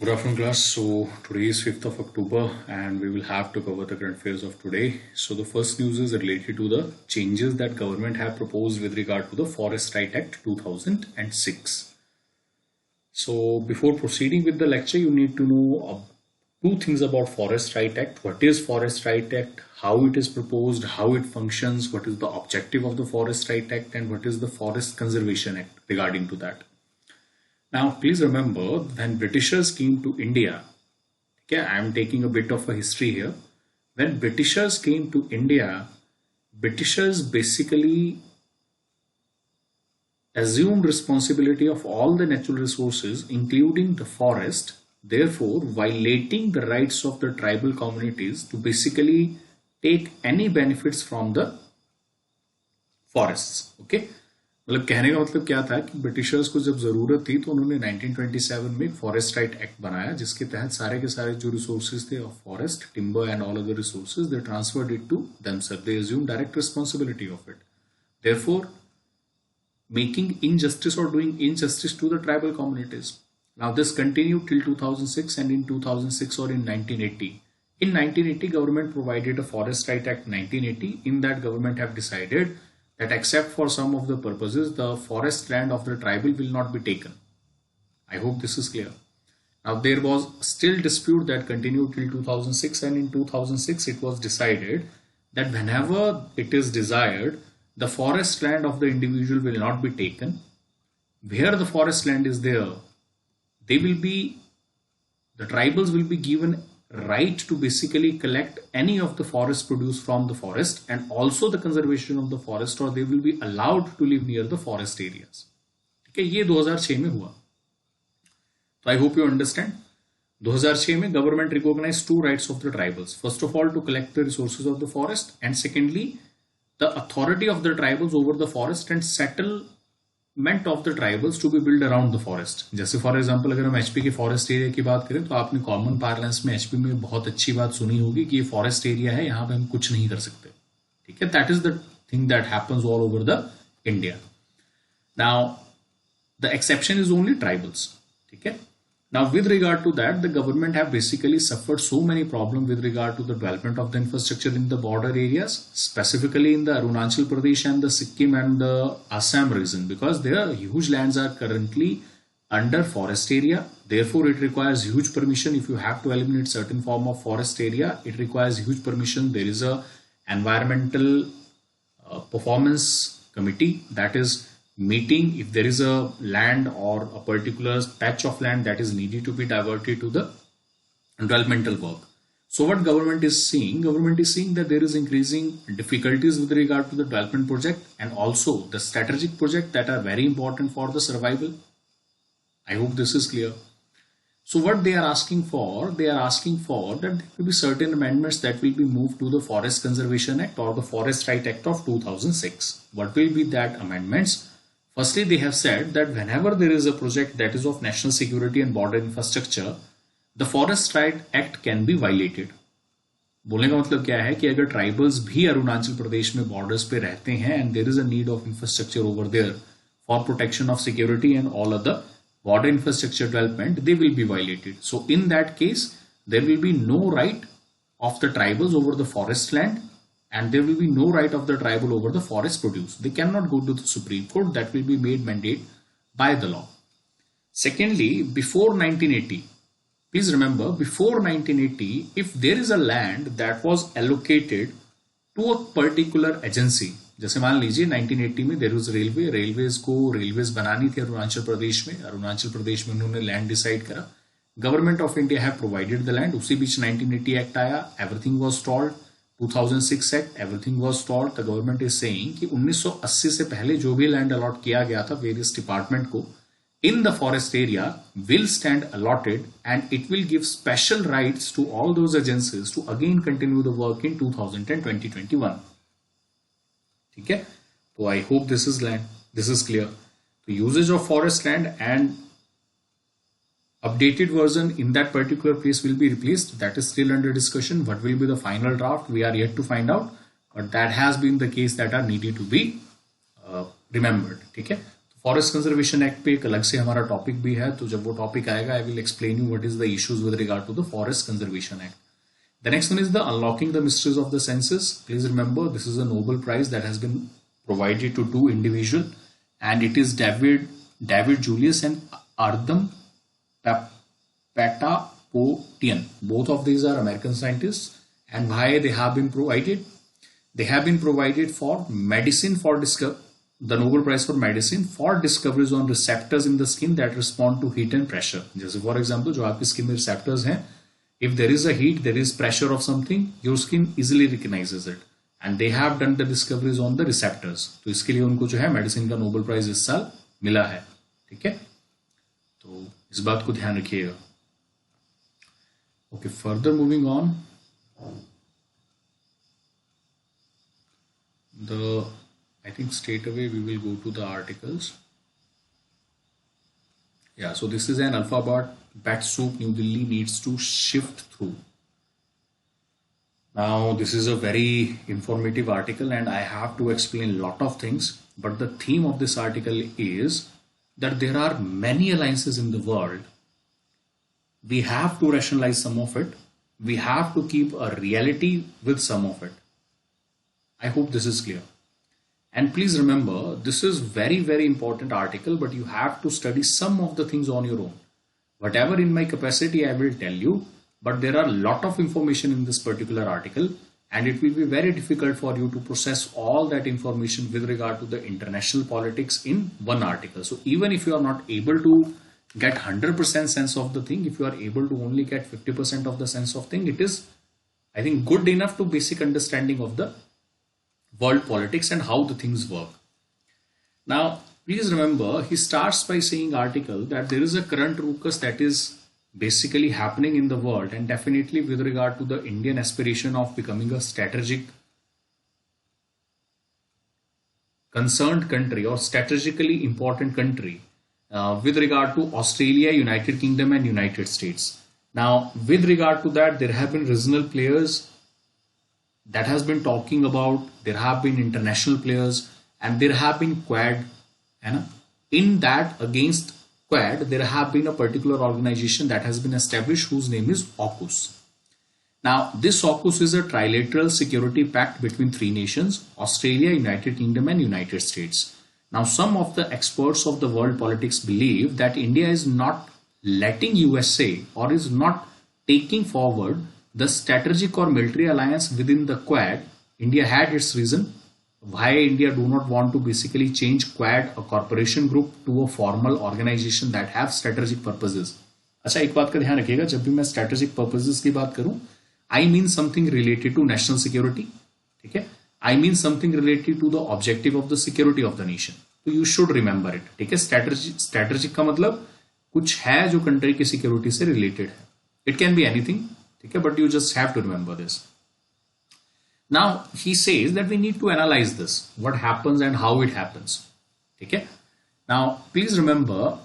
Good afternoon, class. So today is 5th of October and we will have to cover the current affairs of today. So the first news is related to the changes that government have proposed with regard to the Forest Right Act 2006. So before proceeding with the lecture, you need to know two things about Forest Right Act. What is Forest Right Act? How it is proposed? How it functions? What is the objective of the Forest Right Act? And what is the Forest Conservation Act regarding to that? Now, please remember when Britishers came to India, okay, I am taking a bit of a history here. When Britishers came to India, Britishers basically assumed responsibility of all the natural resources, including the forest, therefore violating the rights of the tribal communities to basically take any benefits from the forests. Okay. मतलब कहने का मतलब क्या था कि Britishers को जब जरूरत थी तो उन्होंने 1927 में फॉरेस्ट राइट एक्ट बनाया जिसके तहत सारे के सारे जो रिसोर्सेज थे of forest timber and all other resources they transferred it to themselves they assume direct responsibility of it therefore making injustice or doing injustice to the tribal communities. Now this continued till 2006 and in 2006 or in 1980. In 1980 government provided a Forest Right Act 1980. In that government have decided that except for some of the purposes the forest land of the tribal will not be taken. I hope this is clear. Now there was still dispute that continued till 2006 and in 2006 it was decided that whenever it is desired the forest land of the individual will not be taken. Where the forest land is there, they will be, the tribals will be given right to basically collect any of the forest produce from the forest and also the conservation of the forest, or they will be allowed to live near the forest areas. ठीक है, ये 2006 में हुआ. तो I hope you understand. 2006 में government recognized two rights of the tribals. First of all, to collect the resources of the forest, and secondly, the authority of the tribals over the forest and settlement of the tribals to be built around the forest. जैसे for example अगर हम HP के forest area की बात करें तो आपने common parlance में एचपी में बहुत अच्छी बात सुनी होगी कि ये फॉरेस्ट एरिया है, यहाँ पे हम कुछ नहीं कर सकते. ठीक है, that is the thing that happens all over the India. Now the exception is only tribals. ठीक है. Now, with regard to that, the government have basically suffered so many problems with regard to the development of the infrastructure in the border areas, specifically in the Arunachal Pradesh and the Sikkim and the Assam region, because their huge lands are currently under forest area. Therefore, it requires huge permission. If you have to eliminate certain form of forest area, it requires huge permission. There is a environmental performance committee that is meeting if there is a land or a particular patch of land that is needed to be diverted to the developmental work. So what government is seeing that there is increasing difficulties with regard to the development project and also the strategic project that are very important for the survival. I hope this is clear. So what they are asking for that there will be certain amendments that will be moved to the Forest Conservation Act or the Forest Right Act of 2006. What will be that amendments? Firstly, they have said that whenever there is a project that is of national security and border infrastructure, the Forest Right Act can be violated. बोलने का मतलब क्या है कि अगर tribals भी अरुणाचल प्रदेश में borders पे रहते हैं and there is a need of infrastructure over there for protection of security and all other border infrastructure development, they will be violated. So in that case, there will be no right of the tribals over the forest land and there will be no right of the tribal over the forest produce. They cannot go to the Supreme Court. That will be made mandate by the law. Secondly, before 1980, please remember, before 1980, if there is a land that was allocated to a particular agency, जैसे मान लीजिए 1980 में there was railway, railways को railways बनानी थी अरुणाचल प्रदेश में उन्होंने land decide करा. Government of India have provided the land. उसी बीच 1980 एक्ट आया, everything was stalled. 2006 act, everything was stalled. The government is saying कि 1980 से पहले जो भी लैंड अलॉट किया गया था वेरियस डिपार्टमेंट को in the forest area will stand allotted and it will give special rights to all those agencies to again continue the work in 2010 2021. ठीक है, तो I hope this is clear. The usage of forest land and updated version in that particular place will be replaced. That is still under discussion. What will be the final draft? We are yet to find out. But that has been the case that are needed to be remembered. ठीक है, forest conservation act पे एक अलग से हमारा topic भी है, तो जब वो टॉपिक आएगा I will explain you what is the issues with regard to the forest conservation act. The next one is the Unlocking the Mysteries of the Senses. Please remember, this is a Nobel Prize that has been provided to two individuals, and it is David Julius and Ardham Patapotian. Both of these are American scientists, and why they have been provided? They have been provided for medicine for the Nobel Prize for Medicine for discoveries on receptors in the skin that respond to heat and pressure. जैसे for example जो आपकी skin में receptors हैं, if there is a heat, there is pressure of something, your skin easily recognizes it, and they have done the discoveries on the receptors. तो इसके लिए उनको जो है मेडिसिन का नोबेल प्राइज इस साल मिला है. ठीक है, तो इस बात को ध्यान रखिएगा. Okay, further moving on, I think straight away we will go to the articles. Yeah, so this is an alphabet soup New Delhi needs to shift through. Now, this is a very informative article and I have to explain a lot of things, but the theme of this article is that there are many alliances in the world. We have to rationalize some of it. We have to keep a reality with some of it. I hope this is clear. And please remember, this is very, very important article, but you have to study some of the things on your own. Whatever in my capacity, I will tell you, but there are a lot of information in this particular article, and it will be very difficult for you to process all that information with regard to the international politics in one article. So even if you are not able to get 100% sense of the thing, if you are able to only get 50% of the sense of thing, it is, I think, good enough to basic understanding of the world politics and how the things work. Now, please remember, he starts by saying article that there is a current ruckus that is basically happening in the world, and definitely with regard to the Indian aspiration of becoming a strategic concerned country or strategically important country with regard to Australia, United Kingdom and United States. Now, with regard to that, there have been regional players that has been talking about, there have been international players, and there have been Quad. In that, against Quad, there have been a particular organization that has been established whose name is AUKUS. Now, this AUKUS is a trilateral security pact between three nations, Australia, United Kingdom and United States. Now, some of the experts of the world politics believe that India is not letting USA or is not taking forward the strategic or military alliance within the Quad. India had its reason why India do not want to basically change Quad, a corporation group, to a formal organization that have strategic purposes. अच्छा, एक बात का ध्यान रखिएगा, जब भी मैं strategic purposes की बात करूं, I mean something related to national security. ठीक है, I mean something related to the objective of the security of the nation. तो you should remember it. ठीक है, strategic का मतलब कुछ है जो कंट्री की सिक्योरिटी से रिलेटेड है. It can be anything. Okay, but you just have to remember this. Now, he says that we need to analyze this, what happens and how it happens. Okay? Now, please remember,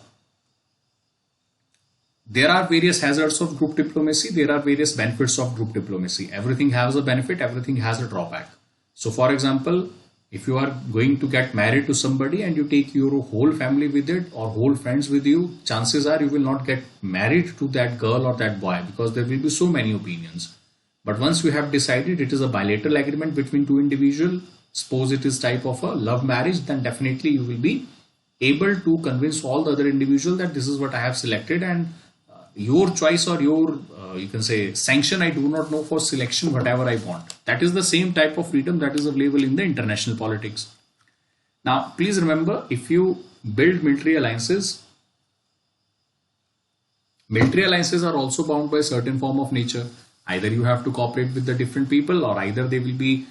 there are various hazards of group diplomacy, there are various benefits of group diplomacy. Everything has a benefit, everything has a drawback. So, for example, if you are going to get married to somebody and you take your whole family with it or whole friends with you, chances are you will not get married to that girl or that boy because there will be so many opinions. But once you have decided it is a bilateral agreement between two individuals, suppose it is type of a love marriage, then definitely you will be able to convince all the other individuals that this is what I have selected, and your choice or your you can say sanction, I do not know, for selection whatever I want. That is the same type of freedom that is available in the international politics. Now, please remember, if you build military alliances are also bound by a certain form of nature. Either you have to cooperate with the different people, or either they will be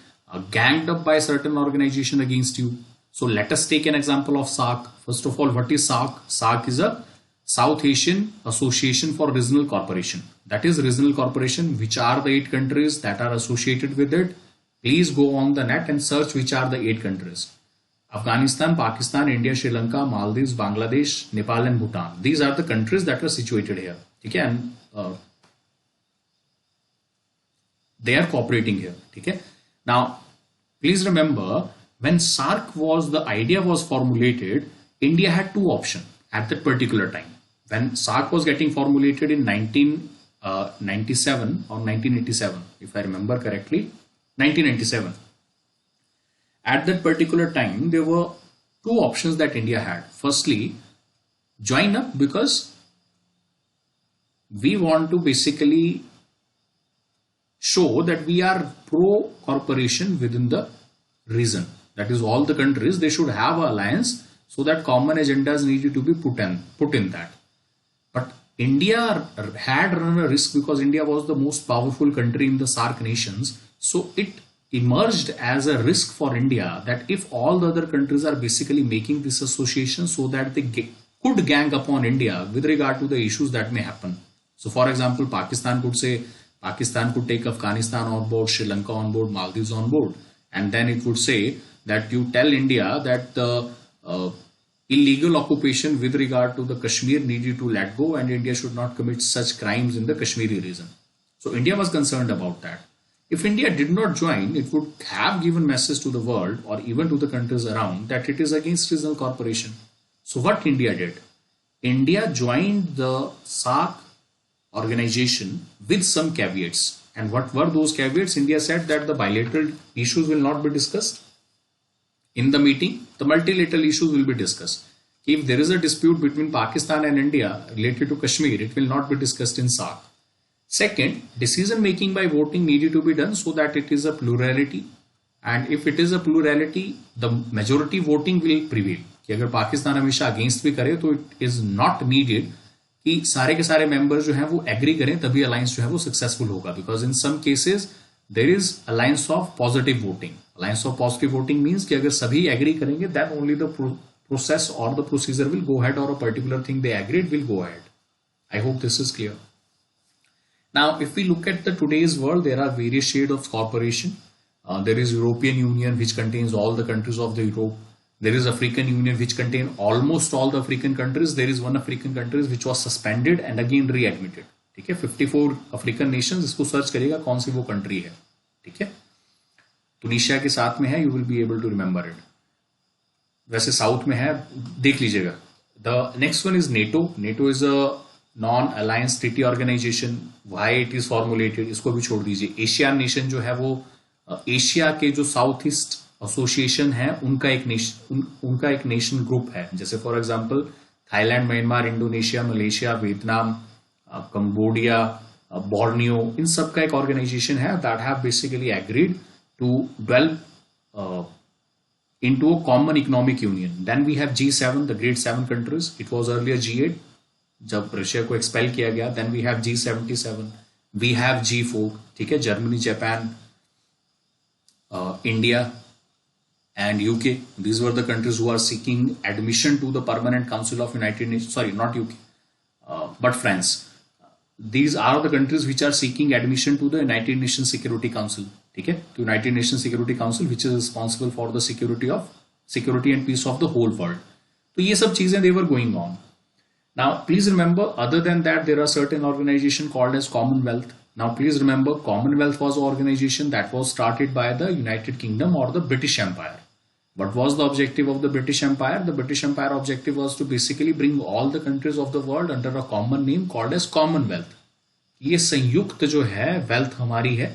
ganged up by a certain organization against you. So let us take an example of SAARC. First of all, what is SAARC? SAARC is a South Asian Association for Regional Cooperation. That is regional cooperation. Which are the 8 countries that are associated with it? Please go on the net and search which are the 8 countries. Afghanistan, Pakistan, India, Sri Lanka, Maldives, Bangladesh, Nepal and Bhutan. These are the countries that are situated here. Okay? And they are cooperating here. Okay? Now, please remember, when SAARC the idea was formulated, India had two options at that particular time. When SAARC was getting formulated in 1997 or 1987, if I remember correctly, 1997. At that particular time, there were two options that India had. Firstly, join up because we want to basically show that we are pro corporation within the region. That is, all the countries, they should have an alliance so that common agendas needed to be put in that. But India had run a risk because India was the most powerful country in the SAARC nations. So it emerged as a risk for India that if all the other countries are basically making this association so that they could gang upon India with regard to the issues that may happen. So for example, Pakistan could take Afghanistan on board, Sri Lanka on board, Maldives on board, and then it would say that you tell India that the illegal occupation with regard to the Kashmir needed to let go and India should not commit such crimes in the Kashmiri region. So India was concerned about that. If India did not join, it would have given message to the world or even to the countries around that it is against regional cooperation. So what India did? India joined the SAARC organization with some caveats. And what were those caveats? India said that the bilateral issues will not be discussed in the meeting. The multilateral issues will be discussed. If there is a dispute between Pakistan and India related to Kashmir, it will not be discussed in SAARC. Second, decision making by voting needed to be done so that it is a plurality. And if it is a plurality, the majority voting will prevail. कि अगर पाकिस्तान हमेशा against भी करे तो it is not needed कि सारे के सारे मेंबर्स जो हैं वो एग्री करें तभी अलायंस जो है वो सक्सेसफुल होगा, because in some cases there is alliance of positive voting. Alliance of positive voting means कि अगर सभी एग्री करेंगे देन ओनली द प्रोसेस और the procedure will go head और a particular thing they agreed will go head. I hope this is clear. Now, if we look at the today's world, there are various shades of cooperation. There is European Union, which contains all the countries of the Europe. There is African Union, which contains almost all the African countries. There is one African country which was suspended and again readmitted. ठीक है, 54 African Nations. इसको search करेगा कौन सी वो country है. ठीक है, टुनीशिया के साथ में है. You will be able to remember it. वैसे साउथ में है, देख लीजिएगा. The next one is NATO. NATO is a non alliance treaty organisation. Why it is formulated, इसको भी छोड़ दीजिए. एशियन नेशन जो है वो एशिया के जो साउथ ईस्ट एसोसिएशन है उनका एक नेशन ग्रुप है. जैसे for example Thailand, Myanmar, Indonesia, Malaysia, Vietnam, Cambodia, Borneo, इन सब का एक ऑर्गेनाइजेशन है that have basically agreed to develop into a common economic union. Then we have G7, the great 7 countries. It was earlier G8 जब Russia को expel किया गया. Then we have G77, we have G4. ठीक है, Germany, Japan, India and UK. These were the countries who are seeking admission to the permanent council of United Nation. Sorry, not UK but France. These are the countries which are seeking admission to the United Nations Security Council. ठीक है, तो United Nations Security Council which is responsible for the security and peace of the whole world. तो ये सब चीजें they were going on. Now please remember, other than that there are certain organizations called as Commonwealth. Now please remember, Commonwealth was an organization that was started by the United Kingdom or the British Empire. What was the objective of the British Empire? The British Empire objective was to basically bring all the countries of the world under a common name called as Commonwealth. ये संयुक्त जो है wealth हमारी है.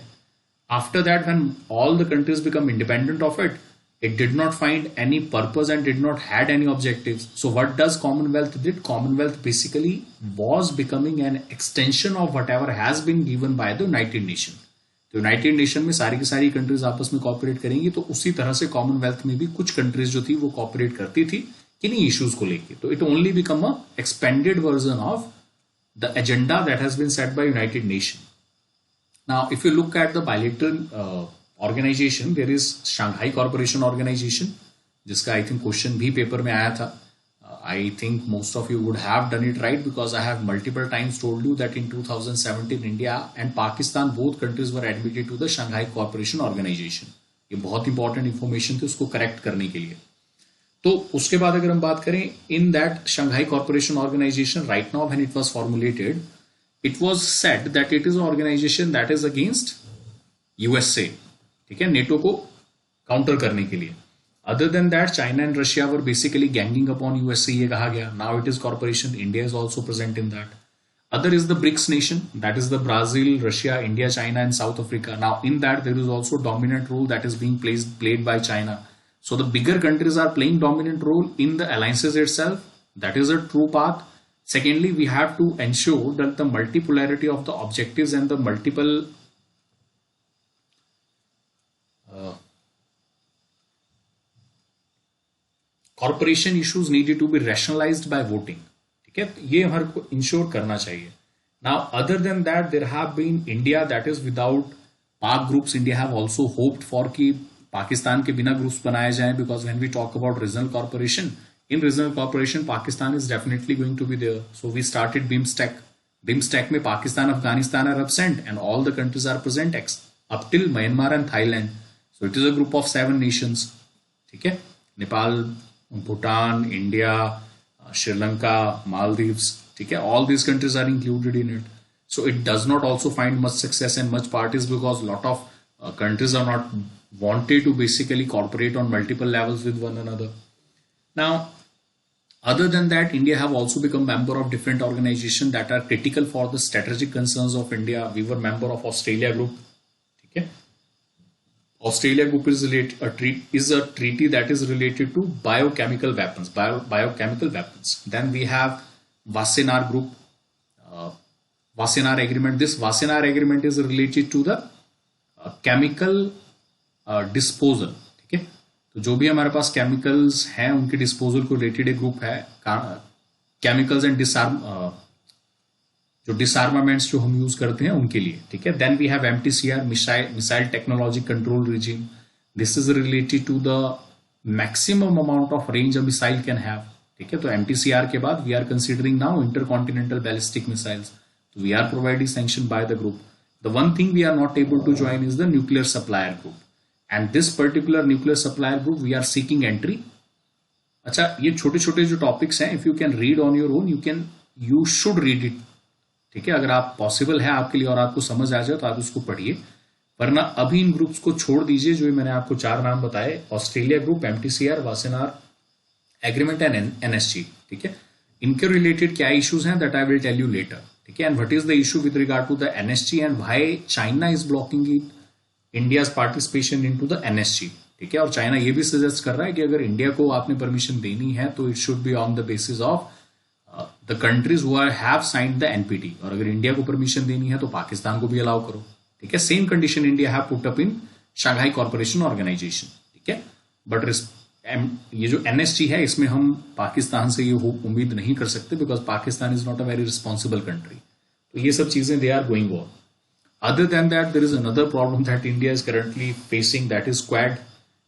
After that, when all the countries become independent of it, it did not find any purpose and did not had any objectives. So what does Commonwealth did? Commonwealth basically was becoming an extension of whatever has been given by the United Nations. तो United nation में सारी की सारी countries आपस में cooperate करेंगी, तो उसी तरह से कॉमनवेल्थ में भी कुछ कंट्रीज जो थी वो कॉपरेट करती थी किन्हीं इश्यूज को लेके. तो it only become a expended version of the agenda that has been set by United Nation. Now if you look at the bilateral organisation, there is Shanghai corporation organisation, जिसका I think question भी paper में आया था. I think most of you would have done it right because I have multiple times told you that in 2017 India and Pakistan both countries were admitted to the Shanghai Cooperation Organization. ये बहुत important information थी उसको correct करने के लिए. तो उसके बाद अगर हम बात करें, in that Shanghai corporation organisation right now when it was formulated, it was said that it is an organisation that is against USA. ठीक है, नेटो को काउंटर करने के लिए. Other than that, China and Russia were basically ganging up on USC, ये कहा गया. Now it is corporation. India is also present in that. Other is the BRICS nation, that is the Brazil, Russia, India, China, and South Africa. Now in that there is also dominant role that is being played by China. So the bigger countries are playing dominant role in the alliances itself. That is a true path. Secondly, we have to ensure that the multipolarity of the objectives and the multiple corporation issues needed to be rationalized by voting. ठीक है, ये हमारे को ensure करना चाहिए. Now, other than that, there have been India, that is without Pak groups. India have also hoped for कि पाकिस्तान के बिना ग्रुप्स बनाए जाएं, because when we talk about regional corporation, in regional corporation, Pakistan is definitely going to be there. So we started BIMSTEC. BIMSTEC में Pakistan, Afghanistan are absent, and all the countries are present up till Myanmar and Thailand. So it is a group of 7 nations. ठीक है, Nepal, Bhutan, India, Sri Lanka, Maldives, ठीक है, all these countries are included in it. So it does not also find much success and much parties because a lot of countries are not wanted to basically cooperate on multiple levels with one another. Now, other than that, India have also become member of different organizations that are critical for the strategic concerns of India. We were member of Australia Group. ठीक है, Australia Group is a treaty that is related to biochemical weapons. Biochemical weapons. Then we have Wassenaar Group, Wassenaar Agreement. This Wassenaar Agreement is related to the chemical disposal. ठीक है, तो जो भी हमारे पास chemicals हैं उनके disposal को related एक group है. Chemicals and जो डिसआर्मामेंट्स जो हम यूज करते हैं उनके लिए. ठीक है, then we have MTCR, missile technology control regime. This is related to the maximum amount of range a missile can have. ठीक है, तो MTCR के बाद we are considering now intercontinental ballistic missiles. We are providing sanction by the group. The one thing we are not able to join is the nuclear supplier group, and this particular nuclear supplier group we are seeking entry. अच्छा, ये छोटे छोटे जो topics हैं, if you can read on your own, you should read it. ठीक है, अगर आप पॉसिबल है आपके लिए और आपको समझ आ जाए तो आप उसको पढ़िए, वरना अभी इन ग्रुप्स को छोड़ दीजिए जो मैंने आपको 4 नाम बताए: Australia group, MTCR, Wassenaar agreement and NSG. ठीक है, इनके रिलेटेड क्या इश्यूज हैं that I will tell you later. ठीक है, and what is the issue with regard to the NSG and why China is blocking it India's participation into the NSG. ठीक है, और चाइना ये भी सजेस्ट कर रहा है कि अगर इंडिया को आपने परमिशन देनी है तो it should be on the basis of the countries who have signed the NPT. और अगर इंडिया को परमिशन देनी है तो पाकिस्तान को भी अलाउ करो. ठीक है, same condition India have put up in Shanghai corporation organisation. ठीक है, बट ये जो NSG है इसमें हम पाकिस्तान से ये उम्मीद नहीं कर सकते, because Pakistan is not a very responsible country. तो ये सब चीजें they are going on. Other than that, there is another problem that India is currently facing, that is Quad.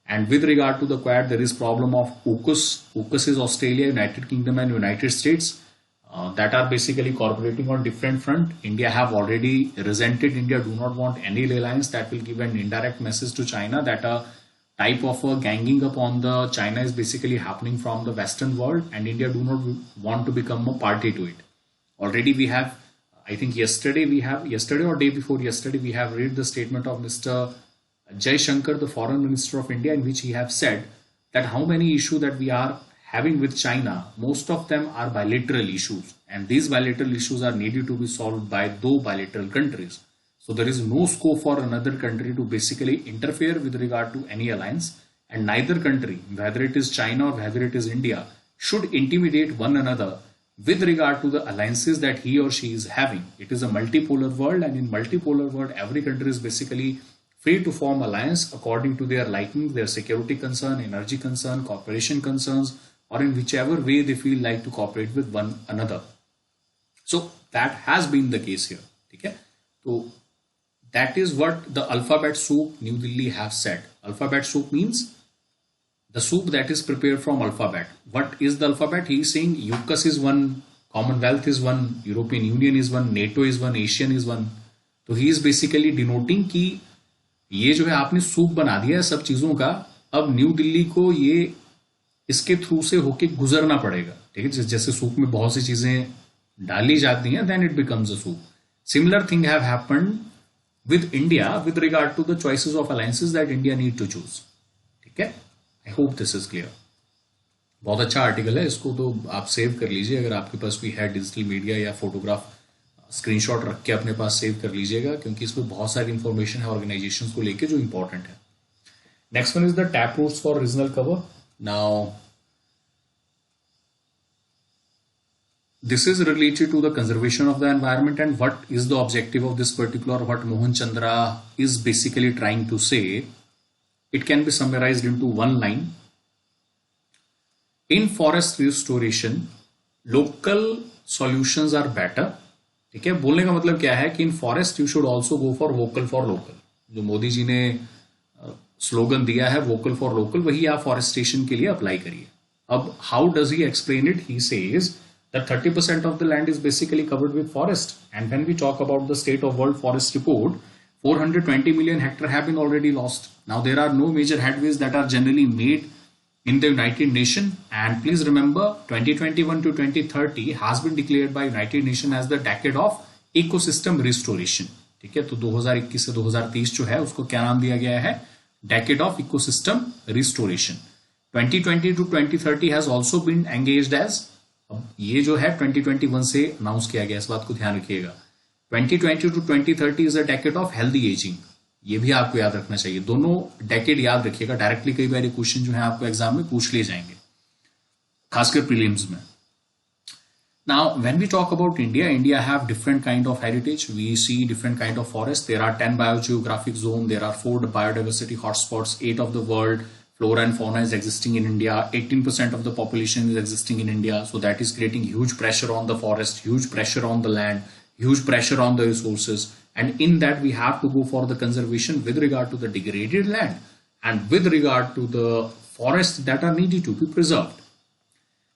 And with regard to the Quad, there is problem of AUKUS. AUKUS is Australia, United Kingdom and United States that are basically cooperating on different front. India have already resented. India do not want any alliance that will give an indirect message to China that a type of a ganging up on the China is basically happening from the Western world, and India do not want to become a party to it. Already we have, I think yesterday or day before yesterday, we have read the statement of Mr. Jai Shankar, the Foreign Minister of India, in which he have said that how many issues that we are having with China, most of them are bilateral issues, and these bilateral issues are needed to be solved by those bilateral countries. So there is no scope for another country to basically interfere with regard to any alliance, and neither country, whether it is China or whether it is India, should intimidate one another with regard to the alliances that he or she is having. It is a multipolar world, and in multipolar world, every country is basically free to form alliance according to their liking, their security concern, energy concern, cooperation concerns, or in whichever way they feel like to cooperate with one another. So that has been the case here. Okay? So that is what the Alphabet Soup New Delhi have said. Alphabet Soup means the soup that is prepared from alphabet. What is the alphabet? He is saying AUKUS is one, Commonwealth is one, European Union is one, NATO is one, Asian is one. तो he is basically denoting कि ये जो है आपने soup बना दिया है सब चीजों का, अब न्यू दिल्ली को ये इसके थ्रू से होके गुजरना पड़ेगा. ठीक है, जैसे सूप में बहुत सी चीजें डाली जाती हैं, then it becomes a soup. Similar thing have happened with India with regard to the choices of alliances that India need to choose. ठीक है, I hope this is clear. बहुत अच्छा आर्टिकल है, इसको तो आप सेव कर लीजिए. अगर आपके पास कोई है डिजिटल मीडिया या फोटोग्राफ, स्क्रीनशॉट रख के अपने पास सेव कर लीजिएगा, क्योंकि इसमें बहुत सारी इंफॉर्मेशन है ऑर्गेनाइजेशंस को लेके जो इंपॉर्टेंट है. Next one is the tap roots for regional cover. Now this is related to the conservation of the environment and what is the objective of this particular, what Mohan Chandra is basically trying to say. It can be summarized into one line. In forest restoration, local solutions are better. ठीक है, बोलने का मतलब क्या है कि इन forest you should also go for vocal for local. जो मोदी जी ने स्लोगन दिया है वोकल फॉर लोकल, वही आप फॉरेस्टेशन के लिए अप्लाई करिए. अब how does he explain it? He says that 30% of the land is basically covered with forest. And when we talk about the State of World Forest Report, 420 million hectares have been already lost. Now there are no major headways that are generally made in the United Nations. And please remember, 2021 to 2030 has been declared by United Nations as the decade of ecosystem restoration. ठीक है, तो 2021 से 2030 जो है उसको क्या नाम दिया गया है? Decade of ecosystem restoration. 2020 to 2030 has also been engaged as, अब ये जो है 2021 से अनाउंस किया गया, इस बात को ध्यान रखिएगा. 2020 to 2030 is a decade of healthy ageing. ये भी आपको याद रखना चाहिए. दोनों डेकेड याद रखिएगा. डायरेक्टली कई बार क्वेश्चन जो है आपको एग्जाम में पूछ लिए जाएंगे, खासकर प्रीलिम्स में. Now when we talk about India, India have different kind of heritage. We see different kind of forest. There are 10 biogeographic zone, there are 4 biodiversity hotspots, 8 of the world flora and fauna is existing in India. 18% of the population is existing in India. So that is creating huge pressure on the forest, huge pressure on the land, huge pressure on the resources. And in that we have to go for the conservation with regard to the degraded land and with regard to the forests that are needed to be preserved.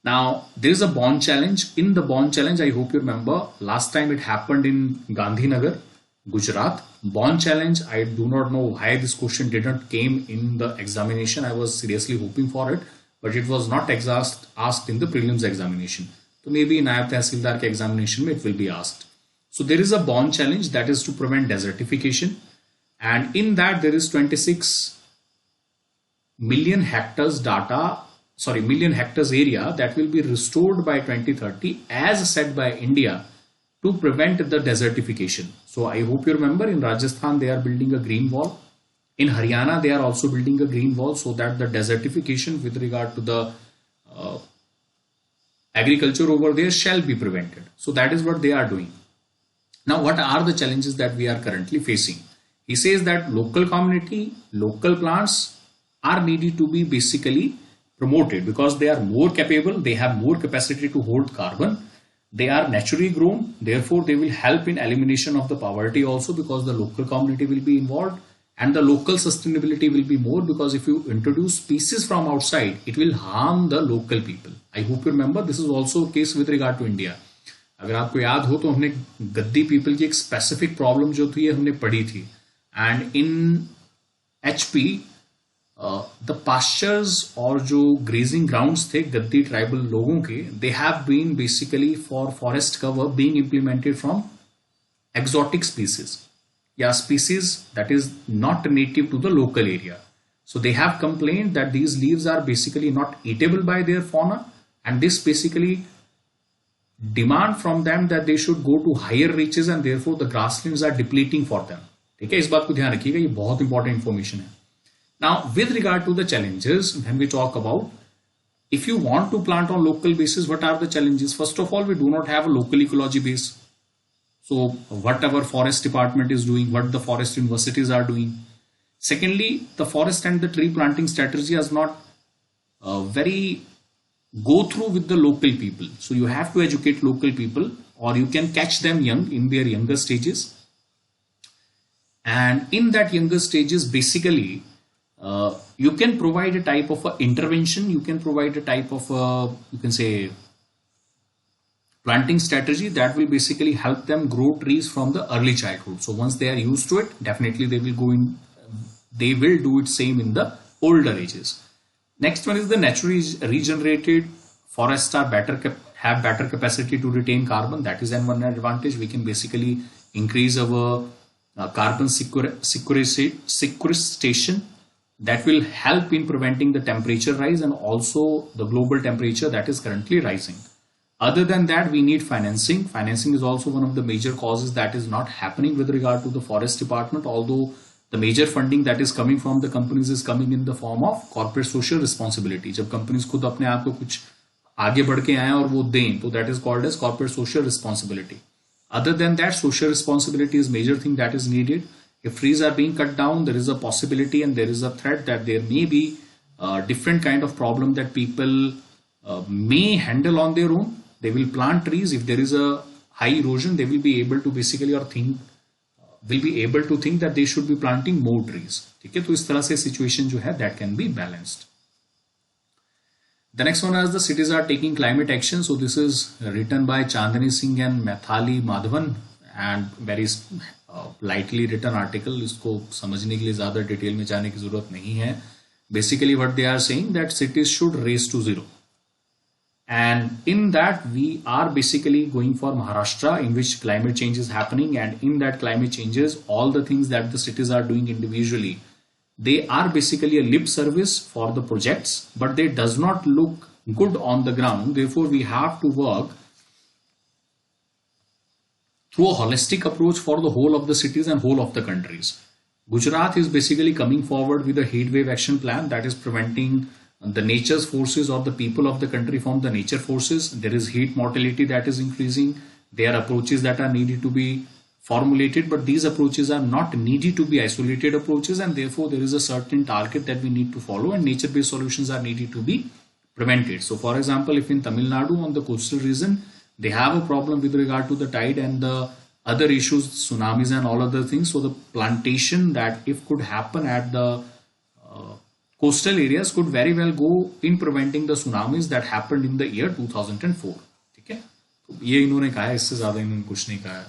Now there is a bond challenge. In the bond challenge, I hope you remember last time it happened in Gandhinagar, Gujarat. Bond challenge, I do not know why this question didn't came in the examination. I was seriously hoping for it, but it was not asked in the prelims examination. So maybe in Nayab Tehsildar ke examination mein it will be asked. So there is a bond challenge that is to prevent desertification, and in that there is 26 million hectares million hectares area that will be restored by 2030 as set by India to prevent the desertification. So I hope you remember, in Rajasthan they are building a green wall. In Haryana they are also building a green wall so that the desertification with regard to the agriculture over there shall be prevented. So that is what they are doing. Now what are the challenges that we are currently facing? He says that local community, local plants are needed to be basically promoted because they are more capable, they have more capacity to hold carbon. They are naturally grown, therefore they will help in elimination of the poverty also because the local community will be involved, and the local sustainability will be more because if you introduce species from outside, it will harm the local people. I hope you remember this is also a case with regard to India. अगर आपको याद हो तो हमने गद्दी people की एक specific problem जो थी हमने पढ़ी थी, and in HP the pastures और जो ग्रेजिंग ग्राउंड्स थे गद्दी ट्राइबल लोगों के, they have been basically for forest cover being implemented from exotic species या species that is not native to the local area. So they have complained that these leaves are basically not eatable by their fauna, and this basically demand from them that they should go to higher reaches and therefore the grasslands are depleting for them. ठीक है, इस बात को ध्यान रखिएगा, ये बहुत important information है. Now, with regard to the challenges, when we talk about, if you want to plant on local basis, what are the challenges? First of all, we do not have a local ecology base. So, whatever forest department is doing, what the forest universities are doing. Secondly, the forest and the tree planting strategy is not very go through with the local people. So, you have to educate local people, or you can catch them young in their younger stages. And in that younger stages, basically, you can provide a type of intervention, you can provide a type of you can say planting strategy that will basically help them grow trees from the early childhood. So once they are used to it, definitely they will do it same in the older ages. Next one is the naturally regenerated forests are have better capacity to retain carbon. That is one advantage. We can basically increase our carbon sequestration. that will help in preventing the temperature rise and also the global temperature that is currently rising. Other than that, we need financing. Financing is also one of the major causes that is not happening with regard to the forest department, although the major funding that is coming from the companies is coming in the form of corporate social responsibility. जब companies खुद अपने आप को कुछ आगे बढ़ के आए और वो दें, तो that is called as corporate social responsibility. Other than that, social responsibility is major thing that is needed. If trees are being cut down, there is a possibility and there is a threat that there may be different kind of problem that people may handle on their own. They will plant trees. If there is a high erosion, they will be able to basically think that they should be planting more trees. ठीक है, तो इस तरह से situation जो है that can be balanced. The next one is the cities are taking climate action. So this is written by Chandani Singh and Maithali Madhavan and very lightly written article. इसको समझने के लिए ज़्यादा डिटेल में जाने की ज़रूरत नहीं है. Basically what they are saying that cities should race to zero. And in that we are basically going for Maharashtra, in which climate change is happening, and in that climate changes, all the things that the cities are doing individually, they are basically a lip service for the projects, but they does not look good on the ground. Therefore, we have to work through a holistic approach for the whole of the cities and whole of the countries. Gujarat is basically coming forward with a heat wave action plan that is preventing the nature's forces or the people of the country from the nature forces. There is heat mortality that is increasing. There are approaches that are needed to be formulated, but these approaches are not needed to be isolated approaches, and therefore there is a certain target that we need to follow, and nature-based solutions are needed to be prevented. So for example, if in Tamil Nadu on the coastal region, they have a problem with regard to the tide and the other issues, tsunamis and all other things. So the plantation that if could happen at the coastal areas could very well go in preventing the tsunamis that happened in the year 2004. ठीक है, तो ये इन्होंने कहा है, इससे ज्यादा इन्होंने कुछ नहीं कहा है.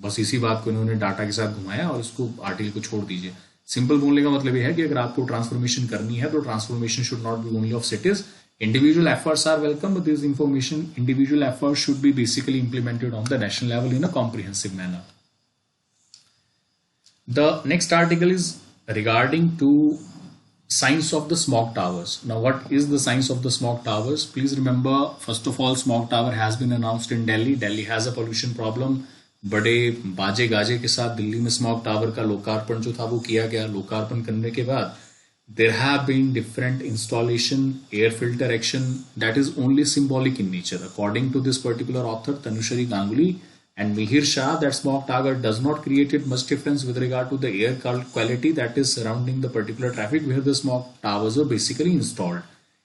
बस इसी बात को इन्होंने डाटा के साथ घुमाया और इसको आर्टिकल को छोड़ दीजिए. सिंपल बोलने का मतलब ये है कि अगर आपको ट्रांसफॉर्मेशन करनी है तो transformation should not be only of cities. Individual efforts are welcome, but this individual efforts should be basically implemented on the national level in a comprehensive manner. The next article is regarding to science of the smog towers. Now, what is the science of the smog towers? Please remember, first of all, smog tower has been announced in Delhi. Delhi has a pollution problem. बड़े बाजे गाजे के साथ दिल्ली में smog tower का लोकार्पण जो था वो किया गया. लोकार्पण करने के बाद there have been different installation, air filter action that is only symbolic in nature. According to this particular author, Tanushri Ganguly and Mihir Shah, that smog tower does not create much difference with regard to the air quality that is surrounding the particular traffic where the smog towers are basically installed.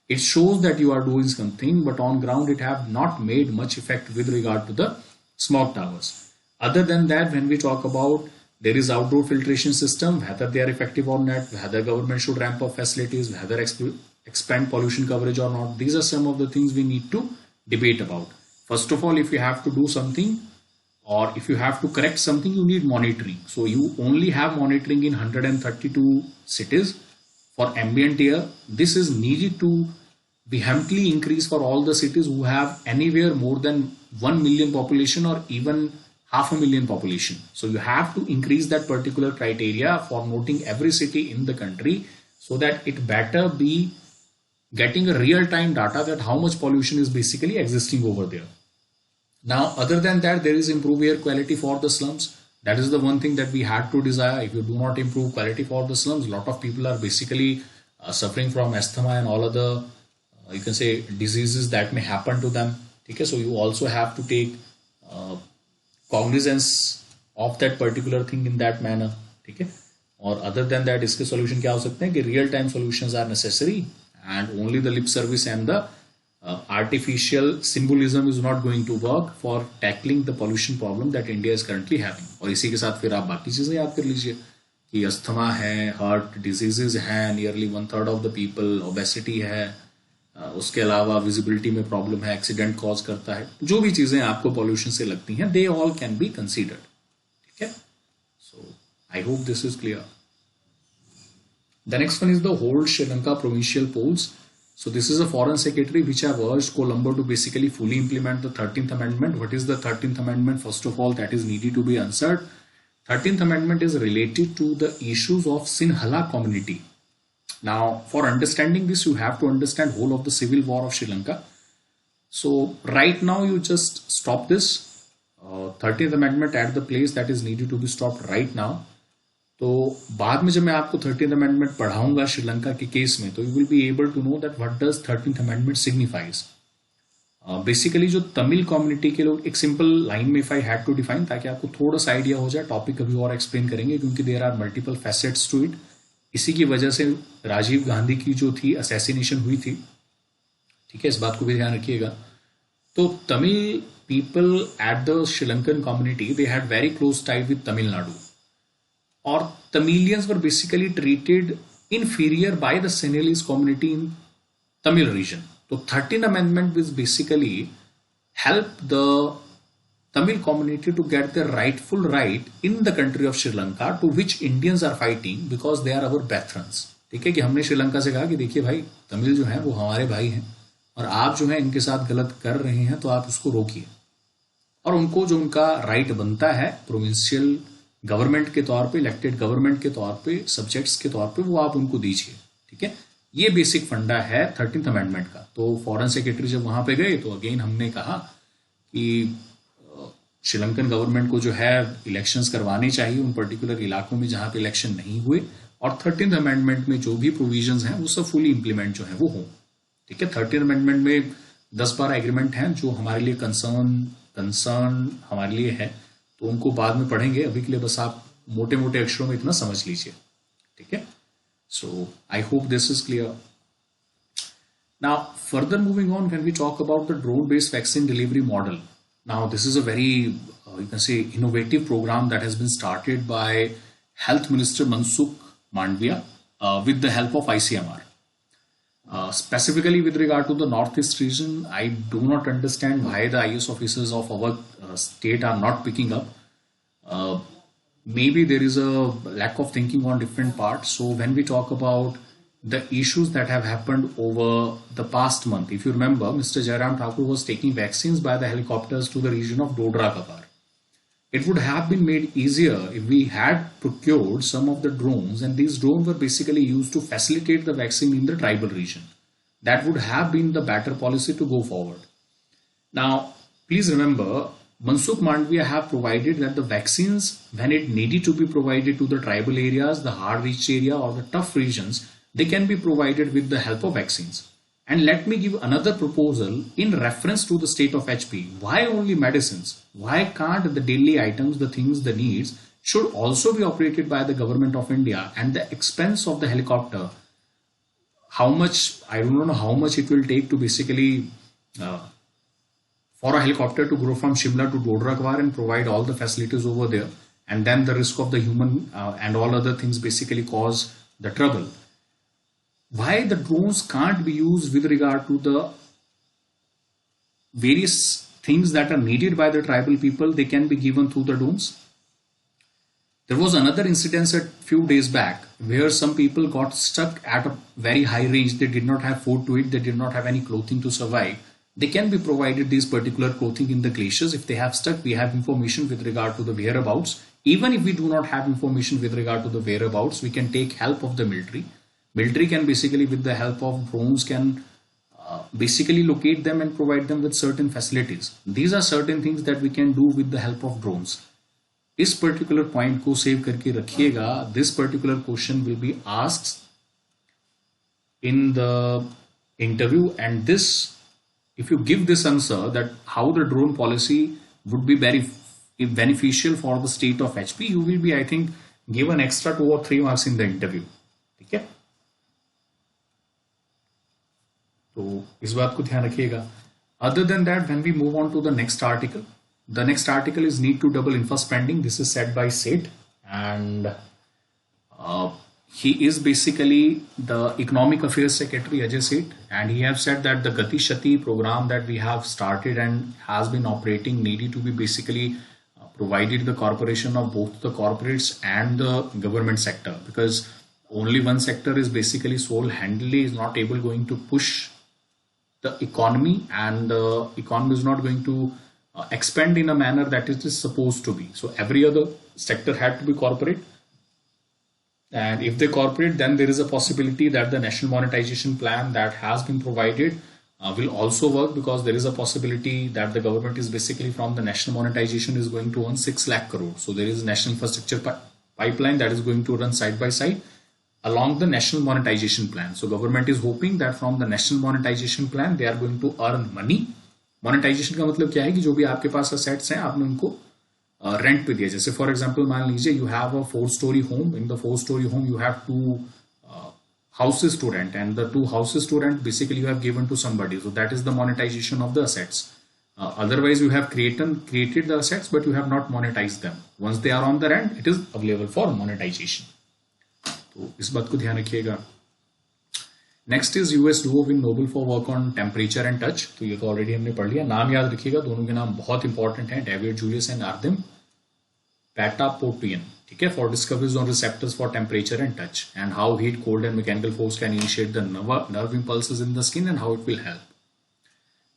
It shows that you are doing something, but on ground it have not made much effect with regard to the smog towers. Other than that, when we talk about there is outdoor filtration system, whether they are effective or not, whether government should ramp up facilities, whether expand pollution coverage or not. These are some of the things we need to debate about. First of all, if you have to do something or if you have to correct something, you need monitoring. So you only have monitoring in 132 cities for ambient air. This is needed to vehemently increase for all the cities who have anywhere more than 1 million population or even 500,000 population. So you have to increase that particular criteria for noting every city in the country so that it better be getting a real-time data that how much pollution is basically existing over there. Now, other than that, there is improved air quality for the slums. That is the one thing that we had to desire. If you do not improve quality for the slums, a lot of people are basically suffering from asthma and all other, you can say, diseases that may happen to them. Okay? So you also have to take cognizance of that particular thing in that manner. ठीक है, और other than that इसके solution क्या हो सकते हैं कि real time solutions are necessary and only the lip service and the artificial symbolism is not going to work for tackling the pollution problem that India is currently having. और इसी के साथ फिर आप बाकी चीजें याद कर लीजिए कि अस्थमा है, हार्ट डिजीजेज हैं, nearly 1/3 of the people, obesity है, उसके अलावा विजिबिलिटी में प्रॉब्लम है, एक्सीडेंट कॉज करता है. जो भी चीजें आपको पॉल्यूशन से लगती हैं, they all can be considered. ठीक है, so I hope this is clear. The next one is the hold Sri Lanka provincial polls. So this is a foreign secretary which have urged Colombo to basically fully implement the 13th amendment. What is the 13th amendment? First of all, that is needed to be answered. 13th amendment is related to the issues of Sinhala community. Now, for understanding this, you have to understand whole of the civil war of Sri Lanka. So right now, you just stop this 13th Amendment at the place that is needed to be stopped right now. तो बाद में जब मैं आपको 13th Amendment पढ़ाऊंगा श्रीलंका के case में, तो you will be able to know that what does 13th Amendment signifies. Basically जो तमिल कम्युनिटी के लोग, एक सिंपल लाइन में if I had to define, ताकि आपको थोड़ा सा आइडिया हो जाए, टॉपिक अभी और एक्सप्लेन करेंगे क्योंकि there are multiple facets to it. इसी की वजह से राजीव गांधी की जो थी असैसिनेशन हुई थी, ठीक है, इस बात को भी ध्यान रखिएगा. तो Tamil people at the Sri Lankan community they had very close tie with Tamil Nadu, और Tamilians were basically treated inferior by the Sinhalese community in Tamil region. So 13th Amendment will basically help the Tamil community to get their rightful right in the country of Sri Lanka, to which Indians are fighting because they are our brethren. ठीक है, कि हमने श्रीलंका से कहा कि देखिए भाई, तमिल जो है वो हमारे भाई हैं और आप जो है इनके साथ गलत कर रहे हैं, तो आप उसको रोकिए, और उनको जो उनका राइट बनता है प्रोविंशियल गवर्नमेंट के तौर पे, इलेक्टेड गवर्नमेंट के तौर पे, सब्जेक्ट्स के तौर पे, वो आप उनको दीजिए. ठीक है, ये बेसिक फंडा है 13th अमेंडमेंट का. तो फॉरेन सेक्रेटरी जब वहां पे गए तो अगेन हमने कहा कि श्रीलंकन गवर्नमेंट को जो है इलेक्शंस करवाने चाहिए उन पर्टिकुलर इलाकों में जहां पे इलेक्शन नहीं हुए, और 13th अमेंडमेंट में जो भी प्रोविजंस हैं वो सब फुली इंप्लीमेंट जो है वो हो. ठीक है, 13th अमेंडमेंट में 10-12 एग्रीमेंट हैं जो हमारे लिए कंसर्न हमारे लिए है, तो उनको बाद में पढ़ेंगे. अभी के लिए बस आप मोटे मोटे अक्षरों में इतना समझ लीजिए. ठीक है, so I hope this is clear. Now further moving on, when we talk about the drone based vaccine delivery model, now this is a very you can say innovative program that has been started by health minister Mansukh Mandaviya with the help of ICMR. Specifically with regard to the Northeast region, I do not understand why the IS officers of our state are not picking up. Maybe there is a lack of thinking on different parts. So when we talk about the issues that have happened over the past month, if you remember, Mr. Jairam Thakur was taking vaccines by the helicopters to the region of Dodra Kabar. It would have been made easier if we had procured some of the drones, and these drones were basically used to facilitate the vaccine in the tribal region. That would have been the better policy to go forward. Now, please remember, Mansukh Mandviya have provided that the vaccines, when it needed to be provided to the tribal areas, the hard-reached area or the tough regions, they can be provided with the help of vaccines. And let me give another proposal in reference to the state of HP. Why only medicines? Why can't the daily items, the things, the needs should also be operated by the government of India, and the expense of the helicopter? How much, I don't know how much it will take to basically for a helicopter to grow from Shimla to Dodra Kabar and provide all the facilities over there, and then the risk of the human and all other things basically cause the trouble. Why the drones can't be used with regard to the various things that are needed by the tribal people? They can be given through the drones. There was another incident a few days back where some people got stuck at a very high range. They did not have food to eat. They did not have any clothing to survive. They can be provided these particular clothing in the glaciers. If they have stuck, we have information with regard to the whereabouts. Even if we do not have information with regard to the whereabouts, we can take help of the military. Military can basically, with the help of drones, can basically locate them and provide them with certain facilities. These are certain things that we can do with the help of drones. इस particular point को save करके रखिएगा. This particular question will be asked in the interview, and this, if you give this answer, that how the drone policy would be very beneficial for the state of HP, you will be, I think, given extra 2 or 3 marks in the interview. ठीक है, तो इस बात को ध्यान रखिएगा. Other than that, when we move on to the next article, the next article is need to double infra spending. This is said by Seth, and he is basically the Economic Affairs Secretary Ajay Seth, and he have said that the Gati Shati program that we have started and has been operating needed to be basically provided the corporation of both the corporates and the government sector, because only one sector is basically sole-handedly is not able going to push the economy, and the economy is not going to expand in a manner that it is supposed to be. So every other sector had to be corporate, And if they cooperate, then there is a possibility that the national monetization plan that has been provided will also work, because there is a possibility that the government is basically from the national monetization is going to earn 6 lakh crore. So there is national infrastructure pipeline that is going to run side by side along the national monetization plan. So government is hoping that from the national monetization plan they are going to earn money. Monetization का मतलब क्या है कि जो भी आपके पास assets हैं आपने उनको रेंट पे दिया. जैसे फॉर एग्जांपल मान लीजिए you have a 4-story home. In the 4-story home you have 2 houses to rent, and the 2 houses to rent basically you have given to somebody. So that is the monetization of the assets. Otherwise you have created the assets but you have not monetized them. Once they are on the rent, it is available for monetization. तो इस बात को ध्यान रखिएगा. Next is US Duo win Nobel for work on temperature and touch. तो ये तो already हमने पढ़ लिया. नाम याद रखिएगा, दोनों के नाम बहुत इंपॉर्टेंट हैं, David Julius and Ardem Patapoutian. ठीक है, for discoveries on receptors for temperature and touch and how heat, cold and mechanical force can initiate the nerve impulses in the skin and how it will help.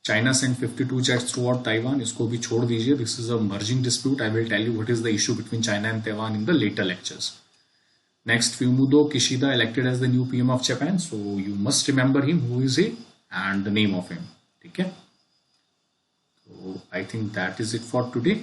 China send 52 jets throughout Taiwan. इसको भी छोड़ दीजिए, this is a merging dispute. I will tell you what is the issue between China and Taiwan in the letter lectures. Next, Fumio Kishida elected as the new PM of Japan. So you must remember him, who is he and the name of him. Okay. So I think that is it for today.